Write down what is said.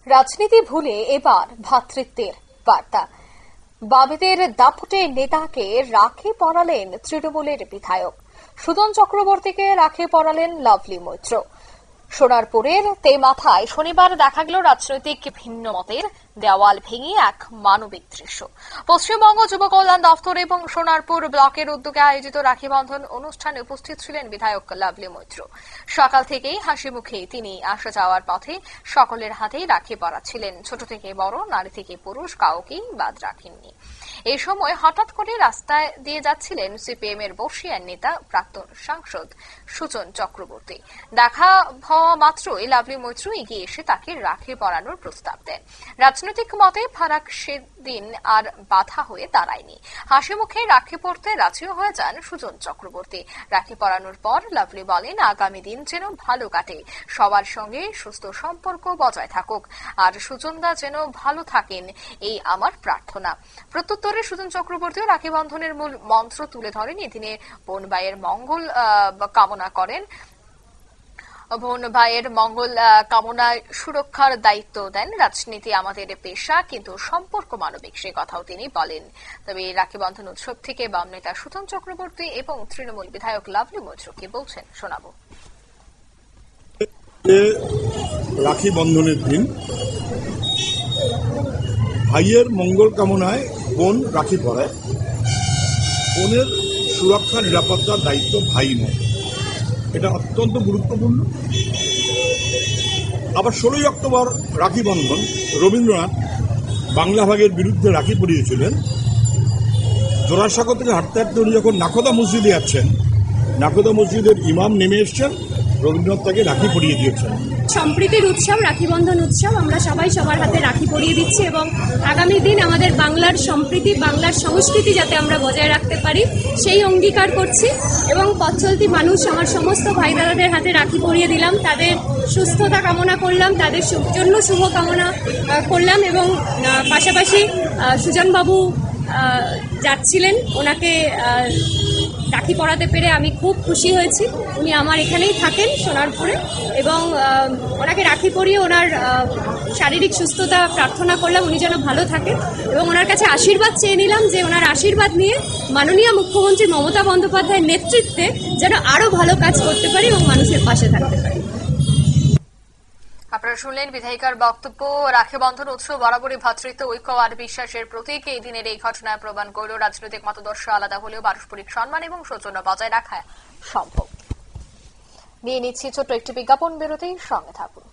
রাজনীতি ভুলে এবার ভ্রাতৃত্বের বার্তা। বামেদের দাপটে নেতাকে রাখি পরালেন তৃণমূলের বিধায়ক। সুজন চক্রবর্তীকে রাখি পরালেন লাভলি মৈত্র। সোনারপুরের তেমাথায় শনিবার দেখা গেল রাজনৈতিক ভিন্ন মতের দেওয়াল ভেঙে এক মানবিক দৃশ্য। পশ্চিমবঙ্গ যুব কল্যাণ দফতর এবং সোনারপুর ব্লকের উদ্যোগে আয়োজিত রাখি বন্ধন অনুষ্ঠানে উপস্থিত ছিলেন বিধায়ক লাভলি মৈত্র। সকাল থেকেই হাসি মুখে তিনি আসা যাওয়ার পথে সকলের হাতেই রাখি পরাচ্ছিলেন। ছোট থেকে বড়, নারী থেকে পুরুষ, কাউকেই বাদ রাখেননি। এই সময় হঠাৎ করে রাস্তায় দিয়ে যাচ্ছিলেন সিপিএম এর বর্ষিয়ান নেতা প্রাক্তন সাংসদ সুজন চক্রবর্তী। দেখা হওয়া মাত্রই লাভলি মৈত্র এগিয়ে এসে তাকে রাখি পরানোর প্রস্তাব দেন। রাজনৈতিক মতে ফারাক সেদিন আর বাধা হয়ে দাঁড়ায়নি। হাসি মুখে রাখি পরতে রাজিও হয়ে যান সুজন চক্রবর্তী। রাখি পরানোর পর লাভলি বলেন, আগামী দিন যেন ভালো কাটে, সবার সঙ্গে সুস্থ সম্পর্ক বজায় থাকুক, আর সুজনদা যেন ভালো থাকেন, এই আমার প্রার্থনা। প্রত্যুত্তরে সুজন চক্রবর্তীও রাখি বন্ধনের মূল মন্ত্র তুলে ধরেন। এদিনে বোন ভাইয়ের মঙ্গল কামনা করেন। বোন ভাইয়ের মঙ্গল কামনায় সুরক্ষার দায়িত্ব দেন। রাজনীতি আমাদের পেশা, কিন্তু সম্পর্ক মানবিক, সে কথাও তিনি বলেন। তবে রাখি বন্ধন উৎসব থেকে বাম নেতা সুজন চক্রবর্তী এবং তৃণমূল বিধায়ক লাভলি মৈত্র কি বলছেন শোনাবো। রাখি বন্ধনের দিন ভাইয়ের মঙ্গল কামনায় বোন রাখি পরায়। বোনের সুরক্ষা নিরাপত্তার দায়িত্ব ভাই নেয়, এটা অত্যন্ত গুরুত্বপূর্ণ। আবার 16ই অক্টোবর রাখি বন্ধন, রবীন্দ্রনাথ বাংলা ভাগের বিরুদ্ধে রাখি পরিয়েছিলেন। জোড়াসাঁকো থেকে হাঁটতে হাঁটতে উনি যখন নাখোদা মসজিদে যাচ্ছেন, নাখোদা মসজিদের ইমাম নেমে এসছেন, রবীন্দ্রনাথ তাকে রাখি পরিয়ে দিয়েছেন। সম্প্রীতির উৎসব, রাখি বন্ধন উৎসব, আমরা সবাই সবার হাতে রাখি পরিয়ে দিচ্ছি এবং আগামী দিন আমাদের বাংলার সম্প্রীতি, বাংলার সংস্কৃতি যাতে আমরা বজায় রাখতে পারি সেই অঙ্গীকার করছি। এবং পথ চলতি মানুষ, আমার সমস্ত ভাই দাদাদের হাতে রাখি পরিয়ে দিলাম, তাদের সুস্থতা কামনা করলাম, তাদের জন্য শুভ কামনা করলাম। এবং পাশাপাশি সুজনবাবু যাচ্ছিলেন, ওনাকে রাখি পরাতে পেরে আমি খুব খুশি হয়েছি। উনি আমার এখানেই থাকেন সোনারপুরে, এবং ওনাকে রাখি পরিয়ে ওনার শারীরিক সুস্থতা প্রার্থনা করলাম, উনি যেন ভালো থাকেন। এবং ওনার কাছে আশীর্বাদ চেয়ে নিলাম যে ওনার আশীর্বাদ নিয়ে মাননীয় মুখ্যমন্ত্রী মমতা বন্দ্যোপাধ্যায়ের নেতৃত্বে যেন আরও ভালো কাজ করতে পারি এবং মানুষের পাশে থাকতে পারি। আপনারা শুনলেন বিধায়িকার বক্তব্য। রাখি বন্ধন উৎসব বরাবরই ভ্রাতৃত্ব, ঐক্য আর বিশ্বাসের প্রতীক। এই দিনের এই ঘটনায় প্রমাণ করল রাজনৈতিক মতাদর্শ আলাদা হলেও পারস্পরিক সম্মান এবং সৌজন্য বজায় রাখা সম্ভব। নিয়ে নিচ্ছি ছোট্ট একটি বিজ্ঞাপন বিরতি, সঙ্গে থাকুন।